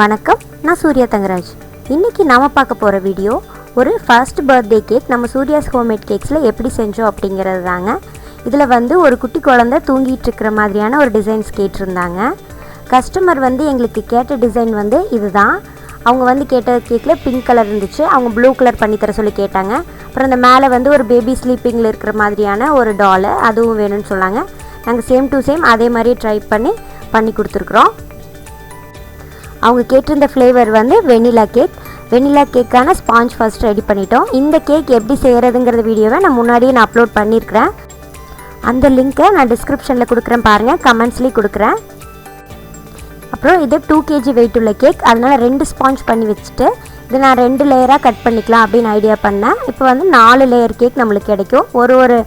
வணக்கம், நான் suryathangaraj. இன்னைக்கு நாம பார்க்க போற வீடியோ ஒரு ஃபர்ஸ்ட் பர்த்டே கேக் நம்ம சூர்யாஸ் ஹோம்மேட் கேக்ஸ்ல எப்படி செஞ்சோம் அப்படிங்கிறது தாங்க. இதுல ஒரு குட்டி குழந்தை தூங்கிட்டு இருக்கிற மாதிரியான ஒரு டிசைன்ஸ் கேட்டிருந்தாங்க. கஸ்டமர் எங்களுக்கு கேட்ட டிசைன் இதுதான். அவங்க கேட்ட கேக்ல பிங்க் கலர் இருந்துச்சு. அவங்க ப்ளூ கலர் பண்ணி தர சொல்லி கேட்டாங்க. அப்புறம் அந்த மேலே ஒரு பேபி ஸ்லீப்பிங்ல இருக்கிற மாதிரியான ஒரு டால் அதுவும் வேணும்னு சொன்னாங்க. நாங்கள் சேம் டு சேம் அதே மாதிரியே ட்ரை பண்ணி கொடுத்துருக்குறோம். அவங்க கேட்டிருந்த ஃப்ளேவர் வெனிலா கேக். வெனிலா கேக்கான ஸ்பாஞ்ச் ஃபர்ஸ்ட் ரெடி பண்ணிட்டோம். இந்த கேக் எப்படி செய்கிறதுங்கிற வீடியோவை நான் முன்னாடியே அப்லோட் பண்ணியிருக்கிறேன். அந்த லிங்க்கை நான் டிஸ்கிரிப்ஷனில் கொடுக்குறேன் பாருங்கள், கமெண்ட்ஸ்லேயும் கொடுக்குறேன். அப்புறம் இது 2 kg வெயிட் உள்ள கேக், அதனால் 2 ஸ்பாஞ்ச் பண்ணி வச்சுட்டு இது நான் 2 லேயராக கட் பண்ணிக்கலாம் அப்படின்னு ஐடியா பண்ணேன். இப்போ 4 லேயர் கேக் நம்மளுக்கு கிடைக்கும். ஒரு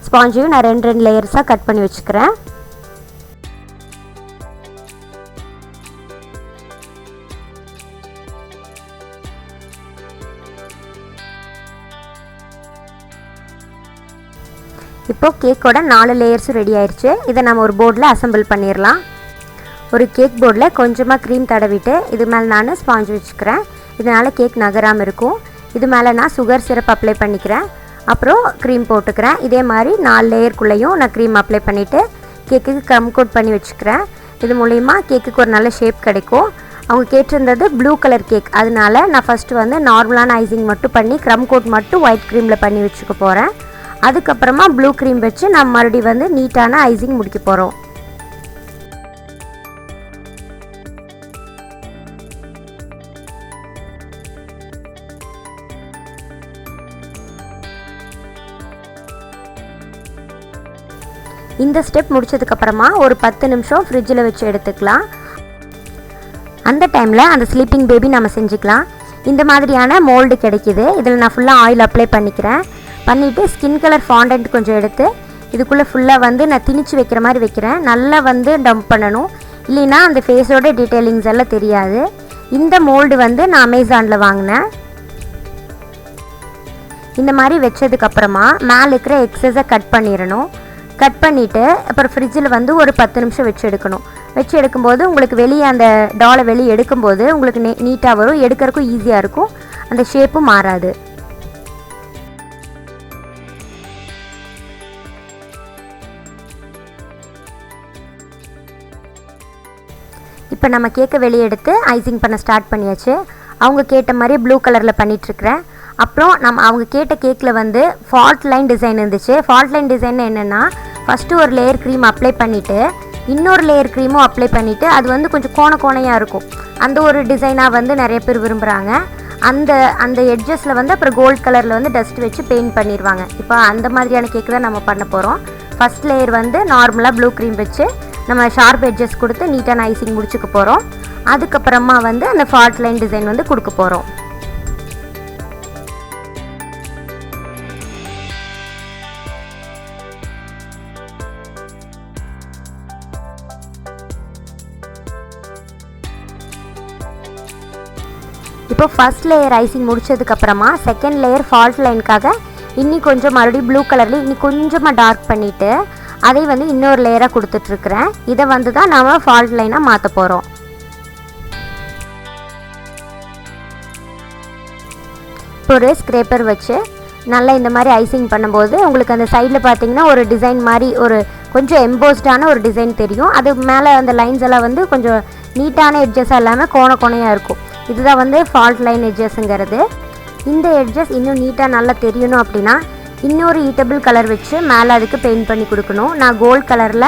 ஸ்பாஞ்சையும் நான் 2 லேயர்ஸாக கட் பண்ணி வச்சுக்கிறேன். இப்போ கேக்கோட 4 லேயர்ஸும் ரெடி ஆயிடுச்சு. இதை நம்ம ஒரு போர்டில் அசம்பிள் பண்ணிடலாம். ஒரு கேக் போர்டில் கொஞ்சமாக க்ரீம் தடவிட்டு இது மேலே நான் ஸ்பாஞ்ச் வச்சுக்கிறேன். இதனால் கேக் நகராமல் இருக்கும். இது மேலே நான் சுகர் சிரப் அப்ளை பண்ணிக்கிறேன். அப்புறம் க்ரீம் போட்டுக்கிறேன். இதே மாதிரி 4 லேயருக்குள்ளேயும் நான் க்ரீம் அப்ளை பண்ணிவிட்டு கேக்குக்கு க்ரம் கோட் பண்ணி வச்சுக்கிறேன். இது மூலிமா கேக்குக்கு ஒரு நல்ல ஷேப் கிடைக்கும். அவங்க கேட்டிருந்தது ப்ளூ கலர் கேக், அதனால நான் ஃபஸ்ட்டு நார்மலான ஐசிங் மட்டும் பண்ணி க்ரம் கோட் மட்டும் ஒயிட் க்ரீமில் பண்ணி வச்சுக்க போகிறேன். அதுக்கப்புறமா ப்ளூ க்ரீம் வச்சு நம்ம மறுபடியும் நீட்டான ஐசிங் முடிக்க போகிறோம். இந்த ஸ்டெப் முடிச்சதுக்கப்புறமா ஒரு 10 நிமிஷம் ஃப்ரிட்ஜில் வச்சு எடுத்துக்கலாம். அந்த டைமில் அந்த ஸ்லீப்பிங் பேபி நம்ம செஞ்சுக்கலாம். இந்த மாதிரியான மோல்டு கிடைக்கிது. இதில் நான் ஃபுல்லாக ஆயில் அப்ளை பண்ணிவிட்டு ஸ்கின் கலர் ஃபாண்டன்ட் கொஞ்சம் எடுத்து இதுக்குள்ளே ஃபுல்லாக நான் திணிச்சு வைக்கிற மாதிரி வைக்கிறேன். நல்லா டம்ப் பண்ணணும், இல்லைன்னா அந்த ஃபேஸோட டீட்டெயிலிங்ஸ் எல்லாம் தெரியாது. இந்த மோல்டு நான் அமேசானில் வாங்கினேன். இந்த மாதிரி வச்சதுக்கப்புறமா மேலே இருக்கிற எக்ஸஸை கட் பண்ணிடணும். கட் பண்ணிவிட்டு அப்புறம் ஃப்ரிட்ஜில் ஒரு 10 நிமிஷம் வச்சு எடுக்கணும். வச்சு எடுக்கும்போது உங்களுக்கு வெளியே அந்த டாலை வெளியே எடுக்கும்போது உங்களுக்கு நீட்டாக வரும். எடுக்கிறதுக்கும் ஈஸியாக இருக்கும். அந்த ஷேப்பும் மாறாது. இப்போ நம்ம கேக்கை வெளியே எடுத்து ஐசிங் பண்ண ஸ்டார்ட் பண்ணியாச்சு. அவங்க கேட்ட மாதிரி ப்ளூ கலரில் பண்ணிகிட்ருக்கிறேன். அப்புறம் அவங்க கேட்ட கேக்கில் ஃபால்ட் லைன் டிசைன் இருந்துச்சு. ஃபால்ட் லைன் டிசைன் என்னென்னா, ஃபஸ்ட்டு ஒரு லேயர் க்ரீம் அப்ளை பண்ணிவிட்டு இன்னொரு லேயர் க்ரீமும் அப்ளை பண்ணிவிட்டு அது கொஞ்சம் கோணையாக இருக்கும். அந்த ஒரு டிசைனாக நிறைய பேர் விரும்புகிறாங்க. அந்த எட்ஜஸில் அப்புறம் கோல்ட் கலரில் டஸ்ட் வச்சு பெயிண்ட் பண்ணிடுவாங்க. இப்போ அந்த மாதிரியான கேக் தான் நம்ம பண்ண போகிறோம். ஃபஸ்ட் லேயர் நார்மலாக ப்ளூ க்ரீம் வச்சு நம்ம ஷார்ப் எட்ஜஸ் கொடுத்து நீட்டான ஐசிங் முடிச்சுக்க போகிறோம். அதுக்கப்புறமா அந்த ஃபால்ட் லைன் டிசைன் கொடுக்க போகிறோம். இப்போ ஃபஸ்ட் லேயர் ஐசிங் முடிச்சதுக்கப்புறமா செகண்ட் லேயர் ஃபால்ட் லைனுக்காக இன்னி கொஞ்சம் மறுபடியும் ப்ளூ கலரில் இன்னி கொஞ்சமாக டார்க் பண்ணிவிட்டு அதை இன்னொரு லேயராக கொடுத்துட்ருக்குறேன். இதை தான் நாம் ஃபால்ட் லைனாக மாற்ற போகிறோம். இப்போ ஒரு ஸ்க்ரேப்பர் வச்சு நல்லா இந்த மாதிரி ஐசிங் பண்ணும்போது உங்களுக்கு அந்த சைடில் பார்த்தீங்கன்னா ஒரு டிசைன் மாதிரி ஒரு கொஞ்சம் எம்போஸ்டான ஒரு டிசைன் தெரியும். அது மேலே அந்த லைன்ஸ் எல்லாம் கொஞ்சம் நீட்டான எட்ஜஸாக இல்லாமல் கோணையாக இருக்கும். இதுதான் ஃபால்ட் லைன் எட்ஜஸ்ங்கிறது. இந்த எட்ஜஸ் இன்னும் நீட்டாக நல்லா தெரியணும் அப்படின்னா இன்னொரு ஈட்டபிள் கலர் வச்சு மேலே அதுக்கு பெயிண்ட் பண்ணி கொடுக்கணும். நான் கோல்ட் கலரில்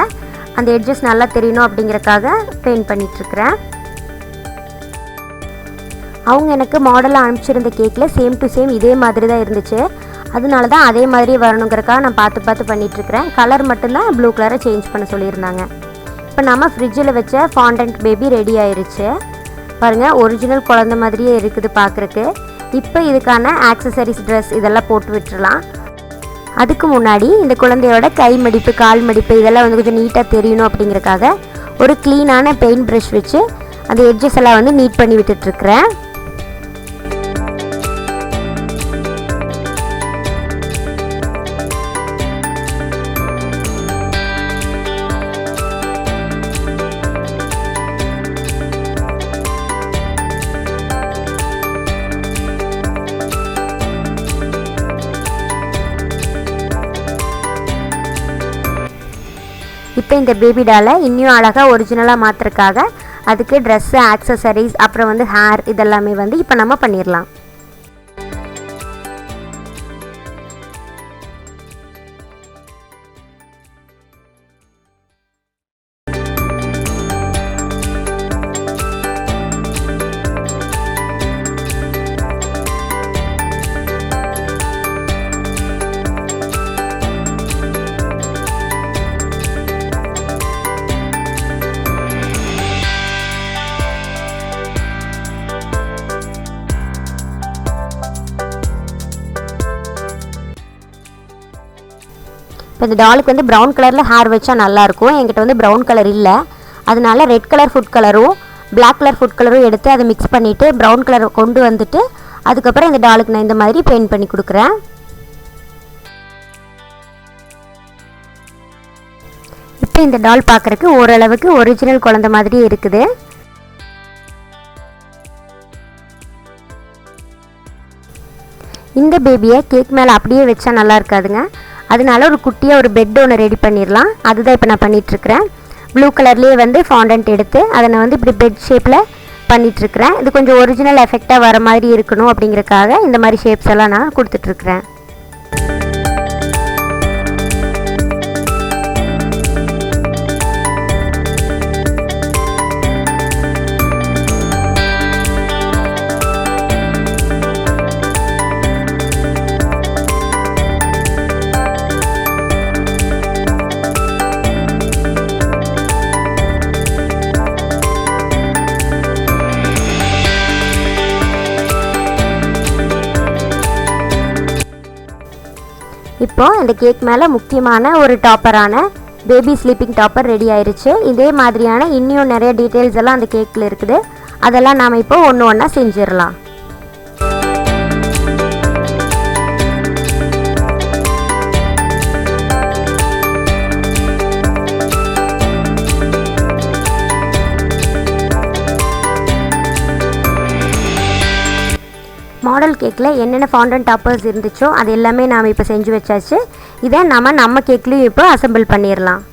அந்த எட்ஜஸ் நல்லா தெரியணும் அப்படிங்கிறக்காக பெயிண்ட் பண்ணிகிட்ருக்கிறேன். அவங்க எனக்கு மாடலாக அனுப்பிச்சிருந்த கேக்கில் சேம் டு சேம் இதே மாதிரி தான் இருந்துச்சு. அதனால தான் அதே மாதிரி வரணுங்கிறக்காக நான் பார்த்து பண்ணிகிட்ருக்கிறேன். கலர் மட்டும்தான் ப்ளூ கலரை சேஞ்ச் பண்ண சொல்லியிருந்தாங்க. இப்போ நம்ம ஃப்ரிட்ஜில் வச்ச ஃபாண்டன்ட் பேபி ரெடி ஆயிடுச்சு. பாருங்கள், ஒரிஜினல் குழந்த மாதிரியே இருக்குது பார்க்குறக்கு. இப்போ இதுக்கான ஆக்சசரிஸ் ட்ரெஸ் இதெல்லாம் போட்டு விட்டுறலாம். அதுக்கு முன்னாடி இந்த குழந்தையோட கை மடிப்பு கால் மடிப்பு இதெல்லாம் கொஞ்சம் நீட்டாக தெரியணும் அப்படிங்கிறக்காக ஒரு க்ளீனான பெயிண்ட் ப்ரஷ் வச்சு அந்த எட்ஜஸ் எல்லாம் நீட் பண்ணி விட்டுட்ருக்குறேன். இப்போ இந்த பேபி டாலை இன்னும் அழகாக ஒரிஜினலாக மாற்றுறதுக்காக அதுக்கு ட்ரெஸ்ஸு, ஆக்சசரிஸ், அப்புறம் வந்து ஹேர் இதெல்லாமே வந்து இப்போ நம்ம பண்ணிடலாம். இப்போ இந்த டாலுக்கு வந்து ப்ரௌன் கலரில் ஹேர் வச்சா நல்லாயிருக்கும். என்கிட்ட வந்து ப்ரௌன் கலர் இல்லை, அதனால ரெட் கலர் ஃபுட் கலரும் பிளாக் கலர் ஃபுட் கலரும் எடுத்து அதை மிக்ஸ் பண்ணிவிட்டு ப்ரௌன் கலர் கொண்டு வந்துட்டு அதுக்கப்புறம் இந்த டாலுக்கு நான் இந்த மாதிரி பெயிண்ட் பண்ணி கொடுக்குறேன். இப்போ இந்த டால் பார்க்குறதுக்கு ஓரளவுக்கு ஒரிஜினல் குழந்தை மாதிரி இருக்குது. இந்த பேபியை கேக் மேலே அப்படியே வச்சா நல்லா இருக்காதுங்க, அதனால ஒரு குட்டியாக ஒரு பெட் ஒன்று ரெடி பண்ணிடலாம். அதுதான் இப்போ நான் பண்ணிகிட்ருக்கிறேன். ப்ளூ கலர்லேயே வந்து ஃபாண்டன்ட் எடுத்து அதை நான் வந்து இப்படி பெட் ஷேப்பில் பண்ணிகிட்ருக்கிறேன். இது கொஞ்சம் ஒரிஜினல் எஃபெக்டாக வர மாதிரி இருக்கணும் அப்படிங்கிறக்காக இந்த மாதிரி ஷேப்ஸ் எல்லாம் நான் கொடுத்துட்ருக்குறேன். இப்போ இந்த கேக் மேலே முக்கியமான ஒரு டாப்பரான பேபி ஸ்லீப்பிங் டாப்பர் ரெடி ஆயிடுச்சு. இதே மாதிரியான இன்னும் நிறைய டீட்டெயில்ஸ் எல்லாம் அந்த கேக்கில் இருக்குது. அதெல்லாம் நாம் இப்போ ஒன்று ஒன்றா செஞ்சிடலாம். மாடல் கேக்கில் என்னென்ன ஃபாண்டன்ட் டாப்பர்ஸ் இருந்துச்சோ அது எல்லாமே நாம் இப்போ செஞ்சு வச்சாச்சு. இதை நம்ம கேக்லேயும் இப்போ அசெம்பிள் பண்ணிடலாம்.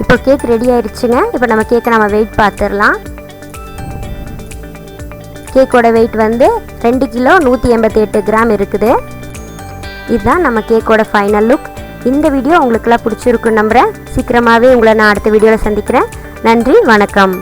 இப்போ கேக் ரெடி ஆயிடுச்சுங்க. இப்போ நம்ம கேக்கை நம்ம வெயிட் பார்த்துடலாம். கேக்கோட வெயிட் வந்து 2 கிலோ 188 கிராம் இருக்குது. இதுதான் நம்ம கேக்கோட ஃபைனல் லுக். இந்த வீடியோ உங்களுக்கெல்லாம் பிடிச்சிருக்குன்னு நம்புகிறேன். சீக்கிரமாகவே உங்களை நான் அடுத்த வீடியோவில் சந்திக்கிறேன். நன்றி, வணக்கம்.